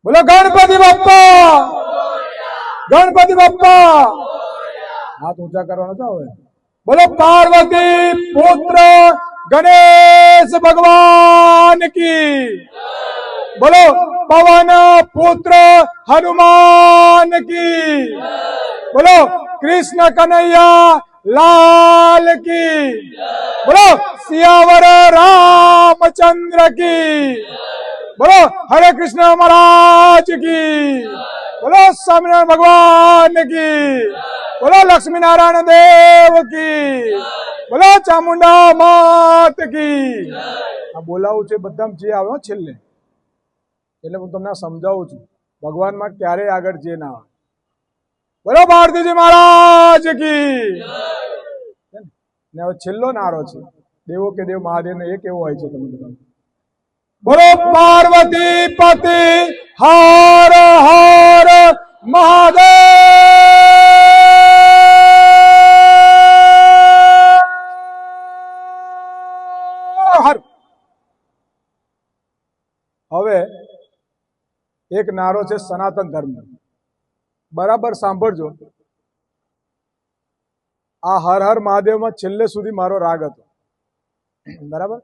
बोलो गणपति बाप्पा, गणपति बाप्पा। हाथ ऊंचा करवाना था। बोलो पार्वती पुत्र गणेश भगवान की, बोलो पवन पुत्र हनुमान की, बोलो कृष्ण कन्हैया लाल की, बोलो सियावर रामचंद्र की, बोलो हरे कृष्ण महाराज की, बोलो स्वामीनारायण भगवान की, बोलो लक्ष्मी नारायण देव की, बोलो चामुंडा मात की। आ बोलावुं छे बधाम जे आवे छेल्ले, એટલે હું તમને સમજાવું છું ભગવાનમાં ક્યારેય આગળ જે ના આવે। બોલો ભારતીજી મહારાજ की। ને હવે છેલ્લો નારો છે દેવો કે દેવ મહાદેવનો એક એવો હોય છે તમે બધા बोलो पार्वती पति हर हर महादेव। હવે એક નારો છે સનાતન ધર્મ। બરાબર સાંભળજો। આ હર હર મહાદેવમાં છેલ્લે સુધી મારો રાગ હતો, બરાબર।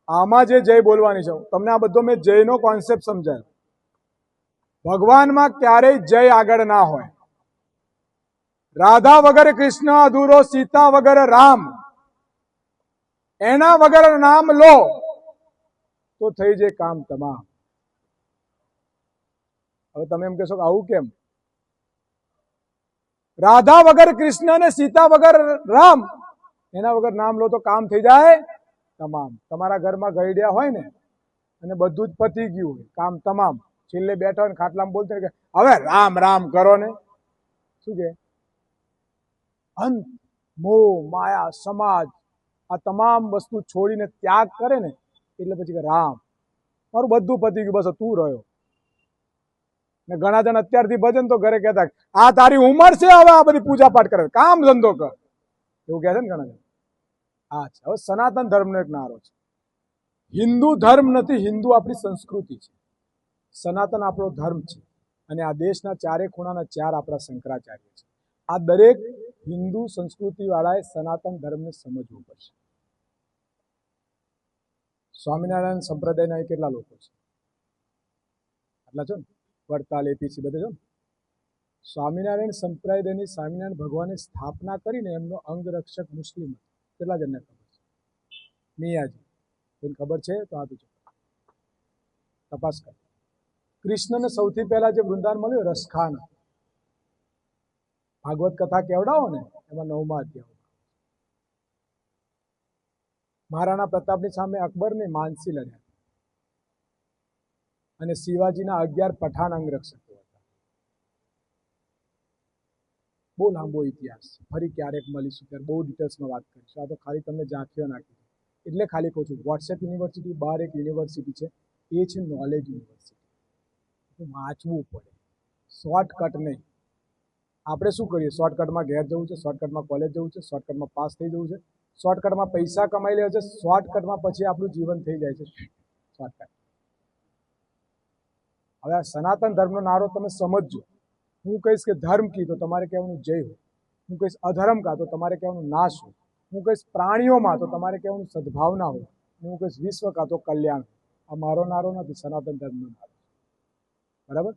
આમાં જે જય બોલવાની છે તમને આ બધો મેં જયનો કોન્સેપ્ટ સમજાયો। ભગવાનમાં ક્યારેય જય આગળ ના હોય। રાધા વગર કૃષ્ણ અધૂરો, સીતા વગર રામ, એના વગર નામ લો તો થઈ જાય કામ તમામ। હવે તમે એમ કહેશો કે આવું કેમ? રાધા વગર કૃષ્ણ ને સીતા વગર રામ, એના વગર નામ લો તો કામ થઈ જાય તમામ। તમારા ઘરમાં ગઈડ્યા હોય ને અને બધું જ પતી ગયું હોય, કામ તમામ, છેલ્લે બેઠા હોય ખાટલામાં બોલતા કે હવે રામ રામ કરો ને, શું કે અંત મોહ માયા સમાજ આ તમામ વસ્તુ છોડીને ત્યાગ કરે ને એટલે પછી કે રામ મારું બધું પતી ગયું, બસ તું રહ્યો। ને ઘણા જણ અત્યારથી ભજન તો ઘરે કહેતા આ તારી ઉંમર છે હવે આ બધી પૂજા પાઠ કરે, કામ ધંધો કર, એવું કહે છે ને ઘણા જણ। હા છે। હવે સનાતન ધર્મનો એક નારો છે। હિન્દુ ધર્મ નથી, હિન્દુ આપણી સંસ્કૃતિ છે, સનાતન આપણો ધર્મ છે અને આ દેશના ચારે ખૂણાના ચાર આપણા શંકરાચાર્ય છે। આ દરેક હિન્દુ સંસ્કૃતિ વાળાએ સનાતન ધર્મને સમજવું પડશે। સ્વામિનારાયણ સંપ્રદાયના કેટલા લોકો છે? આટલા છો ને, વડતાલ, એપીસી બધે છો ને। સ્વામિનારાયણ સંપ્રદાયની સ્વામિનારાયણ ભગવાને સ્થાપના કરીને એમનો અંગરક્ષક મુસ્લિમ કેટલા જણને ખબર છે? મિયાજી, કોઈને ખબર છે તો આ તપાસ કરો। કૃષ્ણને સૌથી પહેલા જે વૃંદાવન મળ્યું રસખાન, ભાગવત કથા કેવડાવો ને એમાં 9મા અધ્યાય। મહારાણા પ્રતાપની સામે અકબરને માનસી લડ્યા અને શિવાજીના 11 પઠાણ અંગરક્ષકો હતા। બહુ લાંબો ઇતિહાસ, ફરી ક્યારેક મળીશું ત્યારે બહુ ડિટેલ્સમાં વાત કરીશું। આ તો ખાલી તમને ઝાંખીઓ નાખી એટલે ખાલી કહું છું વોટ્સએપ યુનિવર્સિટી બહાર એક યુનિવર્સિટી છે, એ છે નોલેજ યુનિવર્સિટી। વાંચવું પડે, શોર્ટકટ નહીં। આપણે શું કરીએ? શોર્ટકટમાં ઘેર જવું છે, શોર્ટકટમાં કોલેજ જવું છે, શોર્ટકટમાં પાસ થઈ જવું છે, શોર્ટકટમાં પૈસા કમાઈ લેવા છે, શોર્ટકટમાં પછી આપણું જીવન થઈ જાય છે શોર્ટકટ। હવે આ સનાતન ધર્મનો નારો તમે સમજજો। હું કહીશ કે ધર્મ કી તો તમારે કહેવાનું જય હોય, હું કહીશ અધર્મ કા તો તમારે કહેવાનું નાશ હોય, હું કહીશ પ્રાણીઓમાં તો તમારે કહેવાનું સદભાવના હોય, હું કહીશ વિશ્વ કા તો કલ્યાણ। આ મારો નારો નથી, સનાતન ધર્મનો નારો, બરાબર?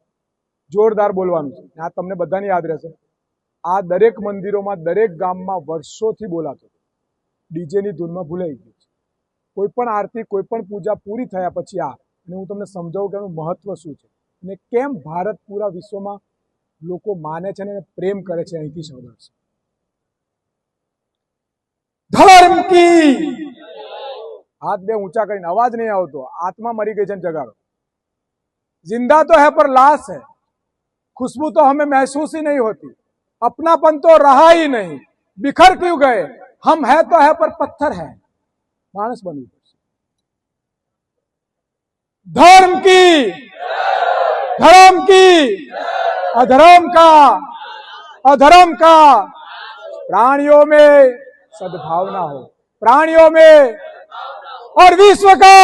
જોરદાર બોલવાનું છે। આ તમને બધાને યાદ રહેશે। આ દરેક મંદિરોમાં, દરેક ગામમાં વર્ષોથી બોલાતો, ડીજેની ધૂનમાં ભૂલાઈ ગયું છે। કોઈ પણ આરતી, કોઈ પણ પૂજા પૂરી થયા પછી આ, અને હું તમને સમજાવું કે એનું મહત્વ શું છે અને કેમ ભારત પૂરા વિશ્વમાં લોકો માને છે અને પ્રેમ કરે છે। અહીંથી શરૂઆત છે। ધર્મ કી, હાથ બે ઊંચા કરીને, અવાજ નહીં આવતો, આત્મા મરી ગઈ છે ને જગાડો। जिंदा तो है पर लाश है, खुशबू तो हमें महसूस ही नहीं होती, अपनापन तो रहा ही नहीं, बिखर क्यों गए, हम है तो है पर पत्थर है। मानस बनવું પડશે। धर्म की, धर्म की, अधर्म का, अधर्म का, प्राणियों में सद्भावना हो, प्राणियों में, और विश्व का,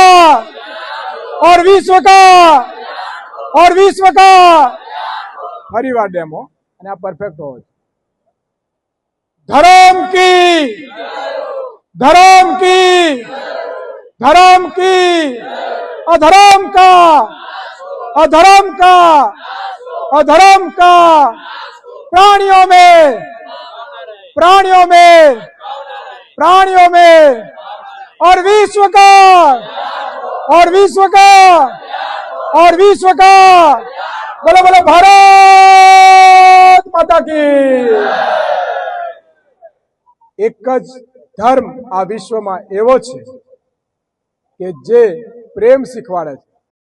और विश्व का, और विश्व का फरी बार डेमो અને આ પરફેક્ટ હોવો જોઈએ। धर्म की धर्म की धर्म की अधर्म का अधर्म का अधर्म का प्राणियों में प्राणियों में प्राणियों में और विश्व का और विश्व का और विश्व का बोलो बोलो भारत माता की। एक ज धर्म आ विश्व में एवो छे के जे प्रेम शीखवाड़े छे।